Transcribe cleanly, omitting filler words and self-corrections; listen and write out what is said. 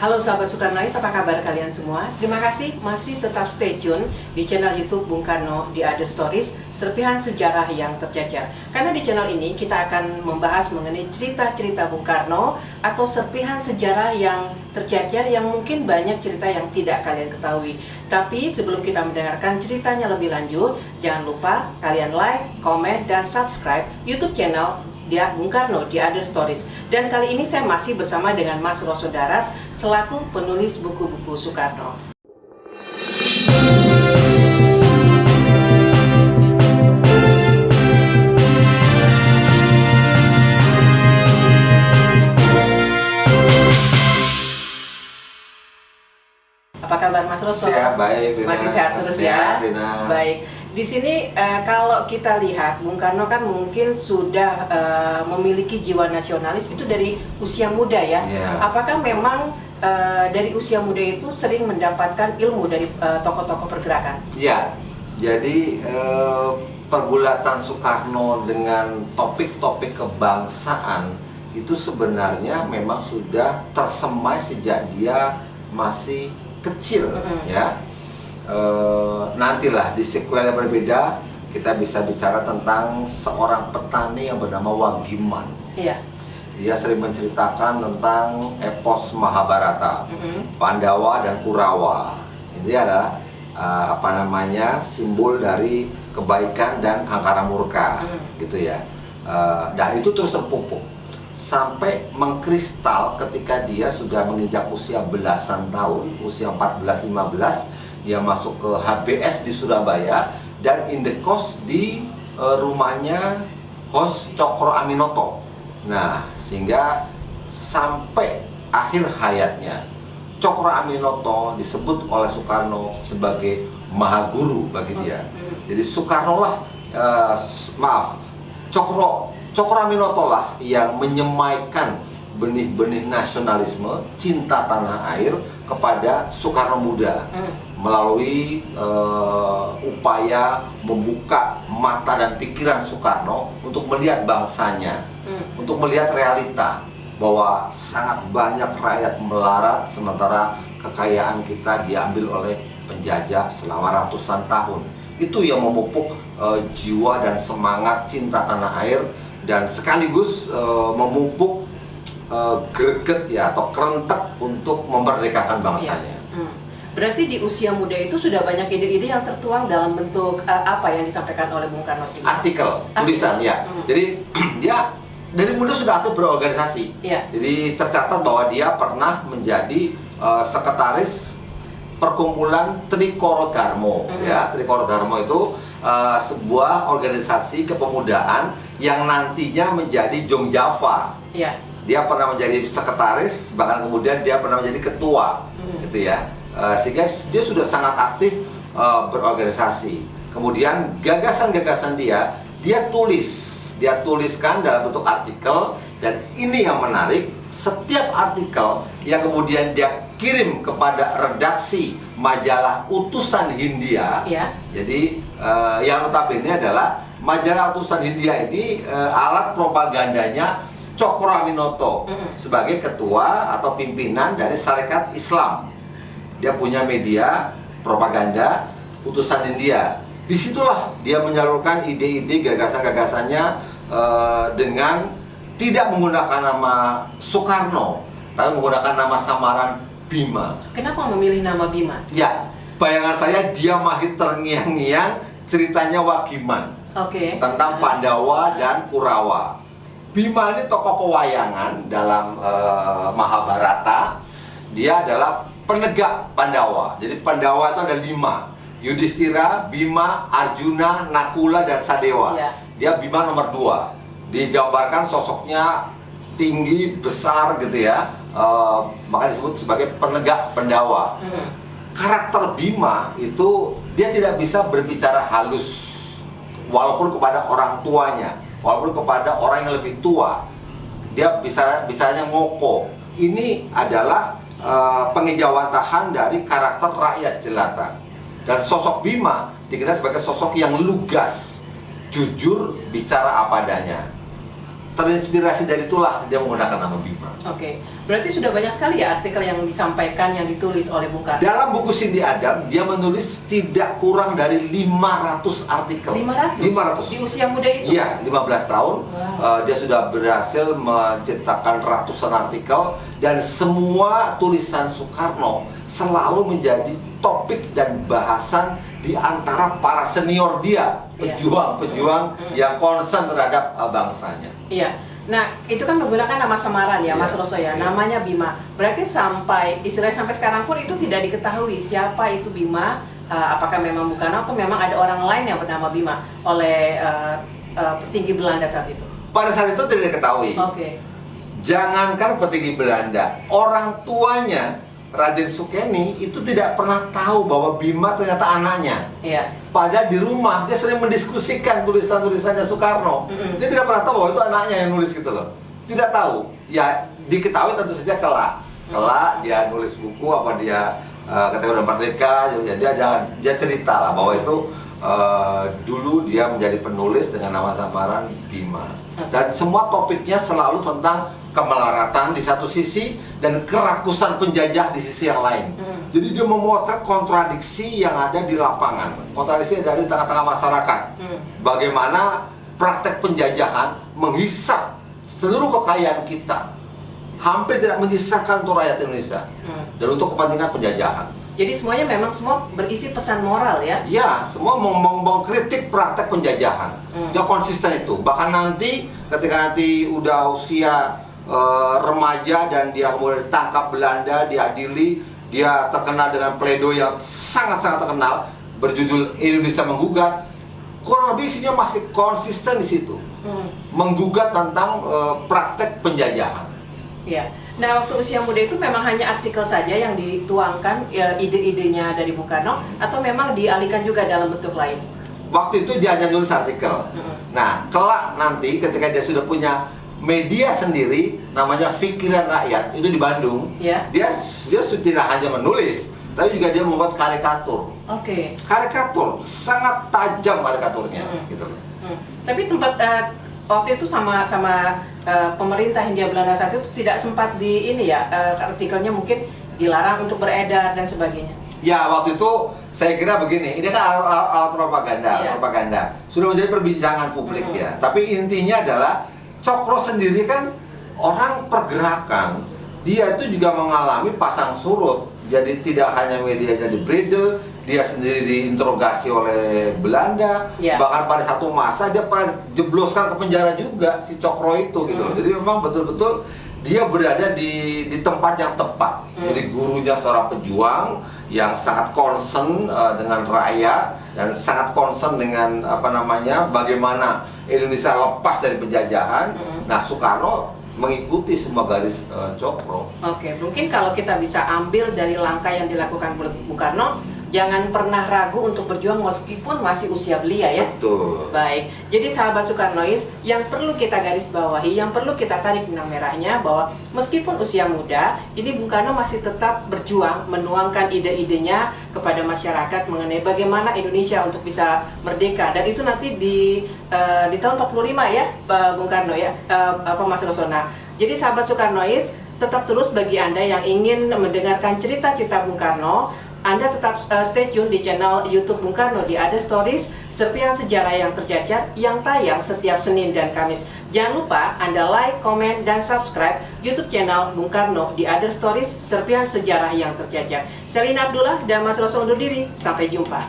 Halo sahabat Soekarnois, apa kabar kalian semua? Terima kasih masih tetap stay tune di channel YouTube Bung Karno The Other Stories, serpihan sejarah yang tercecer. Karena di channel ini kita akan membahas mengenai cerita-cerita Bung Karno atau serpihan sejarah yang tercecer yang mungkin banyak cerita yang tidak kalian ketahui. Tapi sebelum kita mendengarkan ceritanya lebih lanjut, jangan lupa kalian like, komen, dan subscribe YouTube channel dia Bung Karno The Other Stories. Dan kali ini saya masih bersama dengan Mas Roso Daras selaku penulis buku-buku Soekarno. Apa kabar Mas Roso? Sehat, baik, Dina. Masih sehat terus Sehat, ya? Dina. Baik. Di sini kalau kita lihat Bung Karno kan mungkin sudah memiliki jiwa nasionalis itu dari usia muda ya. Yeah. Apakah memang dari usia muda itu sering mendapatkan ilmu dari tokoh-tokoh pergerakan? Ya, jadi pergulatan Soekarno dengan topik-topik kebangsaan itu sebenarnya memang sudah tersemai sejak dia masih kecil, ya. Nantilah di sequel yang berbeda kita bisa bicara tentang seorang petani yang bernama Wagiman. Iya. Dia sering menceritakan tentang epos Mahabharata, Pandawa dan Kurawa. Ini adalah simbol dari kebaikan dan angkara murka, gitu ya. Dan itu terus terpupuk sampai mengkristal ketika dia sudah menginjak usia belasan tahun, usia 14-15. Dia masuk ke HBS di Surabaya dan indekos di rumahnya Hos Cokro Aminoto. Nah, sehingga sampai akhir hayatnya Cokro Aminoto disebut oleh Soekarno sebagai mahaguru bagi dia. Jadi Soekarno lah, Cokro Aminoto lah yang menyemaikan benih-benih nasionalisme, cinta tanah air kepada Soekarno muda melalui upaya membuka mata dan pikiran Soekarno untuk melihat bangsanya, untuk melihat realita bahwa sangat banyak rakyat melarat sementara kekayaan kita diambil oleh penjajah selama ratusan tahun. Itu yang memupuk jiwa dan semangat cinta tanah air dan sekaligus memupuk greget ya atau kerentek untuk memerdekakan bangsanya. Berarti di usia muda itu sudah banyak ide-ide yang tertuang dalam bentuk apa yang disampaikan oleh Bung Karno sendiri? Artikel, tulisan ya. Jadi dia dari muda sudah aktif berorganisasi. Jadi tercatat bahwa dia pernah menjadi sekretaris perkumpulan Trikoro Darmo. Ya, Trikoro Darmo itu sebuah organisasi kepemudaan yang nantinya menjadi Jong Java. Dia pernah menjadi sekretaris, bahkan kemudian dia pernah menjadi ketua, gitu ya. Sehingga dia sudah sangat aktif berorganisasi. Kemudian gagasan-gagasan dia tuliskan dalam bentuk artikel, dan ini yang menarik, setiap artikel yang kemudian dia kirim kepada redaksi majalah Utusan Hindia. Jadi yang notabene adalah majalah Utusan Hindia ini alat propagandanya Cokro Aminoto sebagai ketua atau pimpinan dari Sarekat Islam. Dia punya media propaganda Utusan India. Disitulah dia menyalurkan ide-ide gagasan-gagasannya dengan tidak menggunakan nama Soekarno, tapi menggunakan nama samaran Bima. Kenapa memilih nama Bima? Ya, bayangan saya dia masih terngiang-ngiang ceritanya Wagiman tentang Pandawa dan Kurawa. Bima ini tokoh pewayangan dalam Mahabharata. Dia adalah penegak Pandawa. Jadi Pandawa itu ada 5: Yudhistira, Bima, Arjuna, Nakula, dan Sadewa. Dia Bima nomor 2. Digambarkan sosoknya tinggi, besar gitu ya, maka disebut sebagai penegak Pandawa. Karakter Bima itu dia tidak bisa berbicara halus walaupun kepada orang tuanya, walaupun kepada orang yang lebih tua. Dia bicaranya ngoko. Ini adalah pengejawantahan dari karakter rakyat jelata. Dan sosok Bima dikenal sebagai sosok yang lugas, jujur, bicara apa adanya. terinspirasi dari itulah dia menggunakan nama Bima. Oke, berarti sudah banyak sekali ya artikel yang disampaikan, yang ditulis oleh Bung Karno. Dalam buku Cindy Adam, dia menulis tidak kurang dari 500 artikel. 500? Di usia muda itu? Iya, 15 tahun. Wow. Dia sudah berhasil menciptakan ratusan artikel, dan semua tulisan Soekarno selalu menjadi topik dan bahasan di antara para senior dia, pejuang-pejuang yang concern terhadap bangsanya. Iya. Nah, itu kan menggunakan nama samaran ya, Mas Roso ya. Namanya Bima. Berarti sampai sekarang pun itu tidak diketahui siapa itu Bima, apakah memang Bung Karno atau memang ada orang lain yang bernama Bima oleh petinggi Belanda saat itu. Pada saat itu tidak diketahui. Oke. Jangankan petinggi Belanda, orang tuanya Raden Sukeni itu tidak pernah tahu bahwa Bima ternyata anaknya. Iya. Padahal di rumah dia sering mendiskusikan tulisan-tulisannya Soekarno. Dia tidak pernah tahu bahwa itu anaknya yang nulis gitu loh. Tidak tahu. Ya diketahui tentu saja kelak dia nulis buku apa dia ketika udah merdeka, dia cerita lah bahwa itu dulu dia menjadi penulis dengan nama samaran Bima. Dan semua topiknya selalu tentang kemelaratan di satu sisi dan kerakusan penjajah di sisi yang lain. Jadi dia memotret kontradiksi yang ada di lapangan, kontradiksi dari tengah-tengah masyarakat. Bagaimana praktek penjajahan menghisap seluruh kekayaan kita, hampir tidak menyisakan untuk rakyat Indonesia, dan untuk kepentingan penjajahan. Jadi semuanya memang semua berisi pesan moral ya? Ya, semua mengkritik praktek penjajahan. Dia konsisten itu. Bahkan nanti ketika nanti udah usia remaja dan dia kemudian ditangkap Belanda, diadili, dia terkenal dengan pledoi yang sangat-sangat terkenal berjudul Indonesia Menggugat. Kurang lebih isinya masih konsisten di situ, menggugat tentang praktek penjajahan. Ya. Nah, waktu usia muda itu memang hanya artikel saja yang dituangkan, ide-idenya dari Bung Karno, atau memang dialihkan juga dalam bentuk lain? Waktu itu dia hanya nulis artikel. Nah, kelak nanti ketika dia sudah punya media sendiri namanya Pikiran Rakyat itu di Bandung, dia tidak hanya menulis, tapi juga dia membuat karikatur. Oke. Karikatur sangat tajam karikaturnya, gitu. Tapi tempat waktu itu sama pemerintah Hindia Belanda saat itu tidak sempat artikelnya mungkin dilarang untuk beredar dan sebagainya. Ya, waktu itu saya kira begini, ini kan alat propaganda sudah menjadi perbincangan publik ya. Tapi intinya adalah Cokro sendiri kan orang pergerakan, dia itu juga mengalami pasang surut. Jadi tidak hanya medianya dibredel, dia sendiri diinterogasi oleh Belanda. Bahkan pada satu masa dia pernah jebloskan ke penjara juga si Cokro itu gitu loh. Jadi memang betul-betul dia berada di tempat yang tepat. Jadi gurunya seorang pejuang yang sangat concern dengan rakyat dan sangat concern dengan bagaimana Indonesia lepas dari penjajahan. Nah, Soekarno mengikuti semua garis Cokro. Oke, mungkin kalau kita bisa ambil dari langkah yang dilakukan Bung Karno, jangan pernah ragu untuk berjuang meskipun masih usia belia ya. Betul. Baik, jadi sahabat Soekarnois, yang perlu kita garis bawahi, yang perlu kita tarik benang merahnya bahwa meskipun usia muda, ini Bung Karno masih tetap berjuang menuangkan ide-idenya kepada masyarakat mengenai bagaimana Indonesia untuk bisa merdeka. Dan itu nanti di tahun 45 ya, Bung Karno ya, Mas Rosona. Jadi sahabat Soekarnois, tetap terus bagi Anda yang ingin mendengarkan cerita-cerita Bung Karno, Anda tetap stay tune di channel YouTube Bung Karno di Ada Stories, serpihan sejarah yang tercecer yang tayang setiap Senin dan Kamis. Jangan lupa Anda like, komen, dan subscribe YouTube channel Bung Karno di Ada Stories, serpihan sejarah yang tercecer. Selina Abdullah dan Mas Roso undur diri. Sampai jumpa.